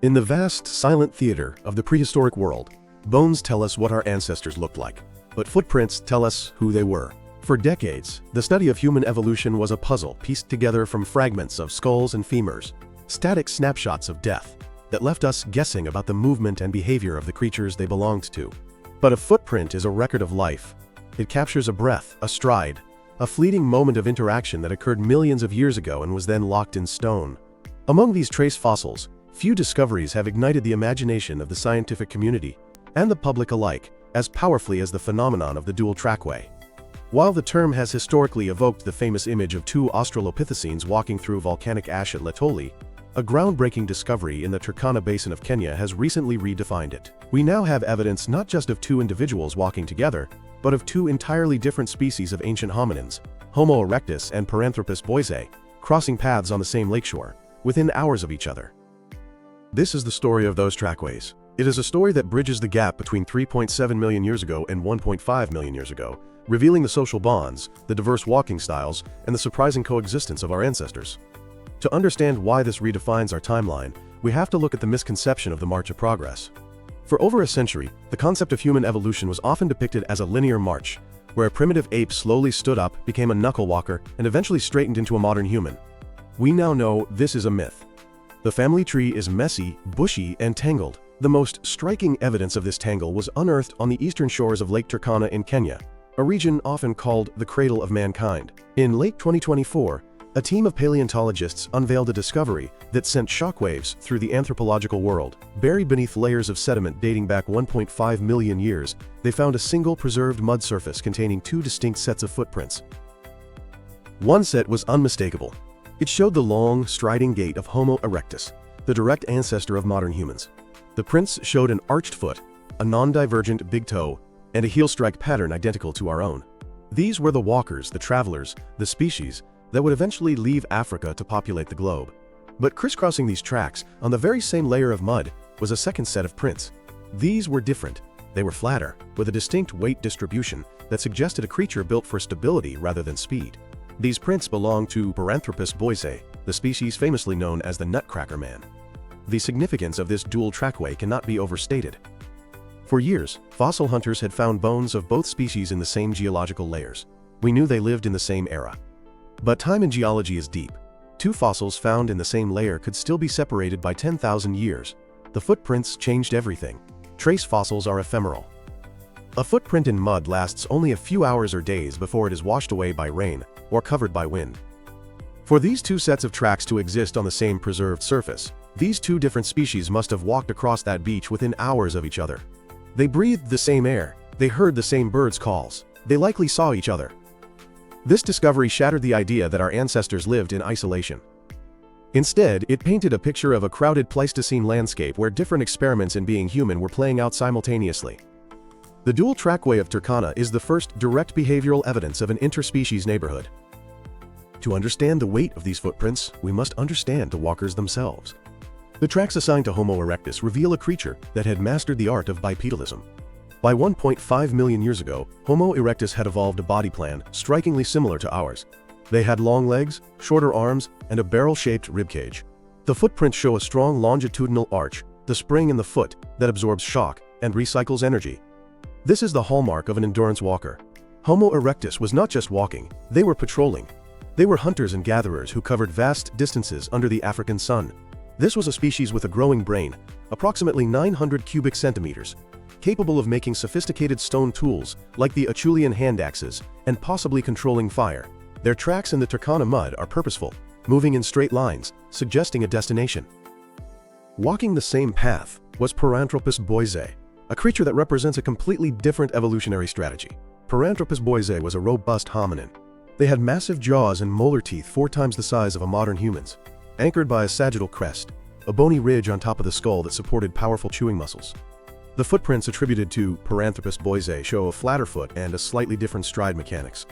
In the vast, silent theater of the prehistoric world, bones tell us what our ancestors looked like, but footprints tell us who they were. For decades, the study of human evolution was a puzzle pieced together from fragments of skulls and femurs, static snapshots of death that left us guessing about the movement and behavior of the creatures they belonged to. But a footprint is a record of life. It captures a breath, a stride, a fleeting moment of interaction that occurred millions of years ago and was then locked in stone. Among these trace fossils, few discoveries have ignited the imagination of the scientific community and the public alike as powerfully as the phenomenon of the dual trackway. While the term has historically evoked the famous image of two Australopithecines walking through volcanic ash at Laetoli, a groundbreaking discovery in the Turkana Basin of Kenya has recently redefined it. We now have evidence not just of two individuals walking together, but of two entirely different species of ancient hominins, Homo erectus and Paranthropus boisei, crossing paths on the same lakeshore, within hours of each other. This is the story of those trackways. It is a story that bridges the gap between 3.7 million years ago and 1.5 million years ago, revealing the social bonds, the diverse walking styles, and the surprising coexistence of our ancestors. To understand why this redefines our timeline, we have to look at the misconception of the march of progress. For over a century, the concept of human evolution was often depicted as a linear march, where a primitive ape slowly stood up, became a knuckle walker, and eventually straightened into a modern human. We now know this is a myth. The family tree is messy, bushy, and tangled. The most striking evidence of this tangle was unearthed on the eastern shores of Lake Turkana in Kenya, a region often called the cradle of mankind. In late 2024, a team of paleontologists unveiled a discovery that sent shockwaves through the anthropological world. Buried beneath layers of sediment dating back 1.5 million years, they found a single preserved mud surface containing two distinct sets of footprints. One set was unmistakable. It showed the long, striding gait of Homo erectus, the direct ancestor of modern humans. The prints showed an arched foot, a non-divergent big toe, and a heel strike pattern identical to our own. These were the walkers, the travelers, the species that would eventually leave Africa to populate the globe. But crisscrossing these tracks, on the very same layer of mud, was a second set of prints. These were different. They were flatter, with a distinct weight distribution that suggested a creature built for stability rather than speed. These prints belong to Paranthropus boisei, the species famously known as the Nutcracker Man. The significance of this dual trackway cannot be overstated. For years, fossil hunters had found bones of both species in the same geological layers. We knew they lived in the same era. But time in geology is deep. Two fossils found in the same layer could still be separated by 10,000 years. The footprints changed everything. Trace fossils are ephemeral. A footprint in mud lasts only a few hours or days before it is washed away by rain or covered by wind. For these two sets of tracks to exist on the same preserved surface, these two different species must have walked across that beach within hours of each other. They breathed the same air, they heard the same birds' calls, they likely saw each other. This discovery shattered the idea that our ancestors lived in isolation. Instead, it painted a picture of a crowded Pleistocene landscape where different experiments in being human were playing out simultaneously. The dual trackway of Turkana is the first direct behavioral evidence of an interspecies neighborhood. To understand the weight of these footprints, we must understand the walkers themselves. The tracks assigned to Homo erectus reveal a creature that had mastered the art of bipedalism. By 1.5 million years ago, Homo erectus had evolved a body plan strikingly similar to ours. They had long legs, shorter arms, and a barrel-shaped ribcage. The footprints show a strong longitudinal arch, the spring in the foot, that absorbs shock and recycles energy. This is the hallmark of an endurance walker. Homo erectus was not just walking, they were patrolling. They were hunters and gatherers who covered vast distances under the African sun. This was a species with a growing brain, approximately 900 cubic centimeters, capable of making sophisticated stone tools like the Acheulean hand axes and possibly controlling fire. Their tracks in the Turkana mud are purposeful, moving in straight lines, suggesting a destination. Walking the same path was Paranthropus boisei, a creature that represents a completely different evolutionary strategy. Paranthropus boisei was a robust hominin. They had massive jaws and molar teeth 4 times the size of a modern human's, anchored by a sagittal crest, a bony ridge on top of the skull that supported powerful chewing muscles. The footprints attributed to Paranthropus boisei show a flatter foot and a slightly different stride mechanics.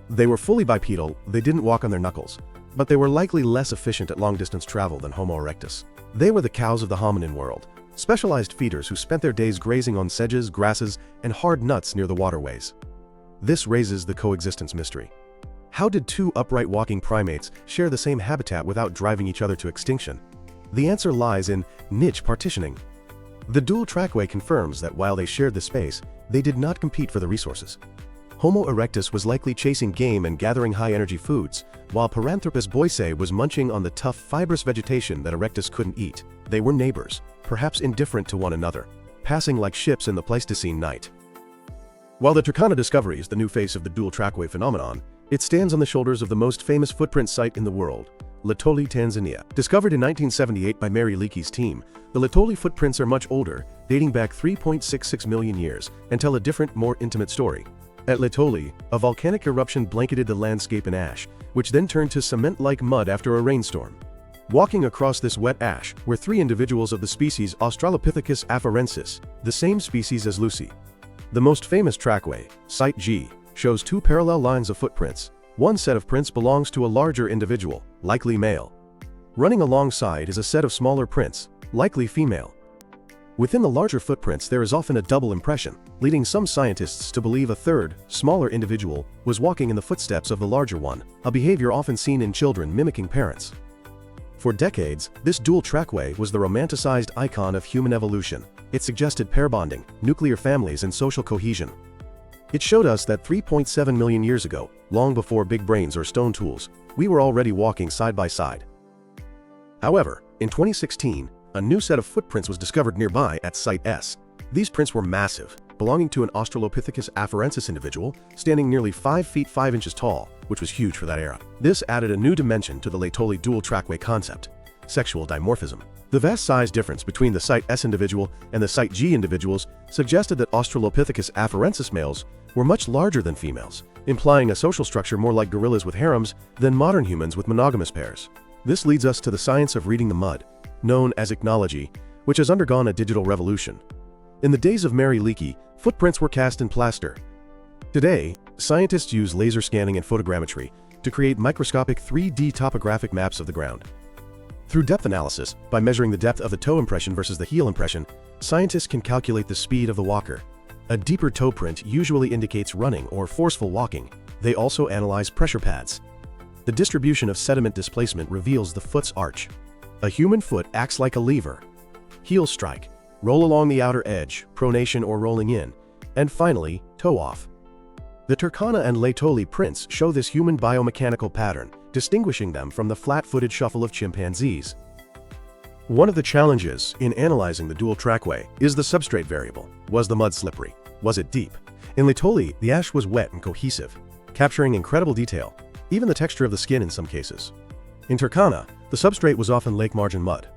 They were fully bipedal, they didn't walk on their knuckles, but they were likely less efficient at long-distance travel than Homo erectus. They were the cows of the hominin world, specialized feeders who spent their days grazing on sedges, grasses, and hard nuts near the waterways. This raises the coexistence mystery. How did two upright walking primates share the same habitat without driving each other to extinction? The answer lies in niche partitioning. The dual trackway confirms that while they shared the space, they did not compete for the resources. Homo erectus was likely chasing game and gathering high-energy foods, while Paranthropus boisei was munching on the tough, fibrous vegetation that erectus couldn't eat. They were neighbors, perhaps indifferent to one another, passing like ships in the Pleistocene night. While the Turkana discovery is the new face of the dual trackway phenomenon, it stands on the shoulders of the most famous footprint site in the world, Laetoli, Tanzania. Discovered in 1978 by Mary Leakey's team, the Laetoli footprints are much older, dating back 3.66 million years, and tell a different, more intimate story. At Laetoli, a volcanic eruption blanketed the landscape in ash, which then turned to cement-like mud after a rainstorm. Walking across this wet ash were 3 individuals of the species Australopithecus afarensis, the same species as Lucy. The most famous trackway, Site G, shows 2 parallel lines of footprints. One set of prints belongs to a larger individual, likely male. Running alongside is a set of smaller prints, likely female. Within the larger footprints there is often a double impression, leading some scientists to believe a third, smaller individual was walking in the footsteps of the larger one, a behavior often seen in children mimicking parents. For decades, this dual trackway was the romanticized icon of human evolution. It suggested pair bonding, nuclear families, and social cohesion. It showed us that 3.7 million years ago, long before big brains or stone tools, we were already walking side by side. However, in 2016, a new set of footprints was discovered nearby at Site S. These prints were massive, belonging to an Australopithecus afarensis individual standing nearly 5 feet 5 inches tall, which was huge for that era. This added a new dimension to the Laetoli dual trackway concept: sexual dimorphism. The vast size difference between the Site S individual and the Site G individuals suggested that Australopithecus afarensis males were much larger than females, implying a social structure more like gorillas with harems than modern humans with monogamous pairs. This leads us to the science of reading the mud, known as ichnology, which has undergone a digital revolution. In the days of Mary Leakey, footprints were cast in plaster. Today, scientists use laser scanning and photogrammetry to create microscopic 3D topographic maps of the ground. Through depth analysis, by measuring the depth of the toe impression versus the heel impression, scientists can calculate the speed of the walker. A deeper toe print usually indicates running or forceful walking. They also analyze pressure pads. The distribution of sediment displacement reveals the foot's arch. A human foot acts like a lever. Heel strike, roll along the outer edge, pronation or rolling in, and finally, toe off. The Turkana and Laetoli prints show this human biomechanical pattern, distinguishing them from the flat-footed shuffle of chimpanzees. One of the challenges in analyzing the dual trackway is the substrate variable. Was the mud slippery? Was it deep? In Laetoli, the ash was wet and cohesive, capturing incredible detail, even the texture of the skin in some cases. In Turkana, the substrate was often lake margin mud.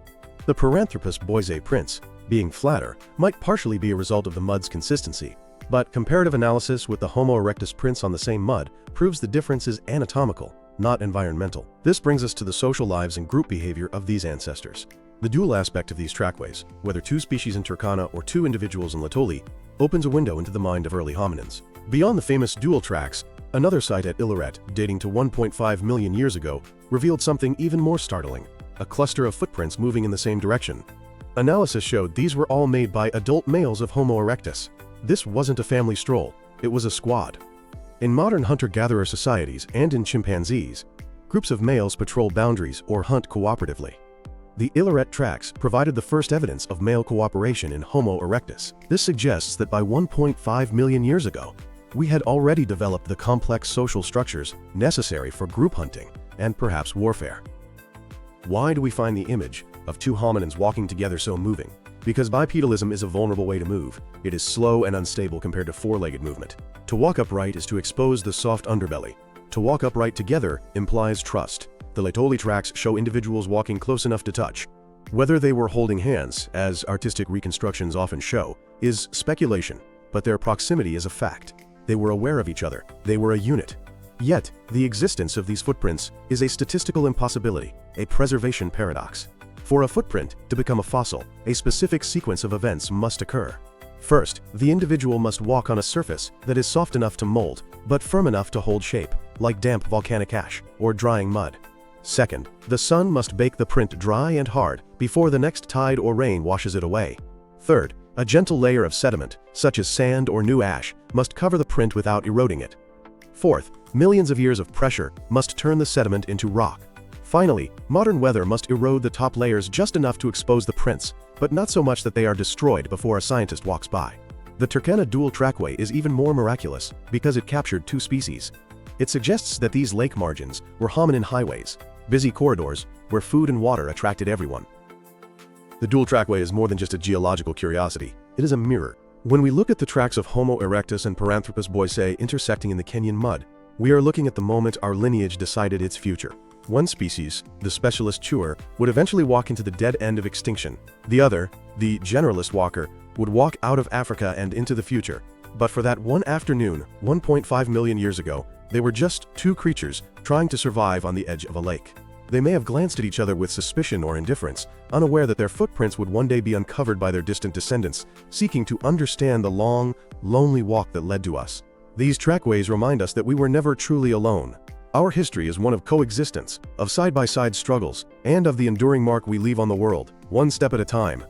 The Paranthropus boisei prints, being flatter, might partially be a result of the mud's consistency, but comparative analysis with the Homo erectus prints on the same mud proves the difference is anatomical, not environmental. This brings us to the social lives and group behavior of these ancestors. The dual aspect of these trackways, whether 2 species in Turkana or 2 individuals in Laetoli, opens a window into the mind of early hominins. Beyond the famous dual tracks, another site at Ileret, dating to 1.5 million years ago, revealed something even more startling: a cluster of footprints moving in the same direction. Analysis showed these were all made by adult males of Homo erectus. This wasn't a family stroll, it was a squad. In modern hunter-gatherer societies and in chimpanzees, groups of males patrol boundaries or hunt cooperatively. The Ileret tracks provided the first evidence of male cooperation in Homo erectus. This suggests that by 1.5 million years ago, we had already developed the complex social structures necessary for group hunting and perhaps warfare. Why do we find the image of 2 hominins walking together so moving? Because bipedalism is a vulnerable way to move. It is slow and unstable compared to 4-legged movement. To walk upright is to expose the soft underbelly. To walk upright together implies trust. The Laetoli tracks show individuals walking close enough to touch. Whether they were holding hands, as artistic reconstructions often show, is speculation, but their proximity is a fact. They were aware of each other. They were a unit. Yet, the existence of these footprints is a statistical impossibility, a preservation paradox. For a footprint to become a fossil, a specific sequence of events must occur. First, the individual must walk on a surface that is soft enough to mold, but firm enough to hold shape, like damp volcanic ash or drying mud. Second, the sun must bake the print dry and hard before the next tide or rain washes it away. Third, a gentle layer of sediment, such as sand or new ash, must cover the print without eroding it. Fourth, millions of years of pressure must turn the sediment into rock. Finally, modern weather must erode the top layers just enough to expose the prints, but not so much that they are destroyed before a scientist walks by. The Turkana dual trackway is even more miraculous because it captured two species. It suggests that these lake margins were hominin highways, busy corridors where food and water attracted everyone. The dual trackway is more than just a geological curiosity, it is a mirror. When we look at the tracks of Homo erectus and Paranthropus boisei intersecting in the Kenyan mud, we are looking at the moment our lineage decided its future. One species, the specialist chewer, would eventually walk into the dead end of extinction. The other, the generalist walker, would walk out of Africa and into the future. But for that one afternoon, 1.5 million years ago, they were just two creatures trying to survive on the edge of a lake. They may have glanced at each other with suspicion or indifference, unaware that their footprints would one day be uncovered by their distant descendants, seeking to understand the long, lonely walk that led to us. These trackways remind us that we were never truly alone. Our history is one of coexistence, of side-by-side struggles, and of the enduring mark we leave on the world, one step at a time.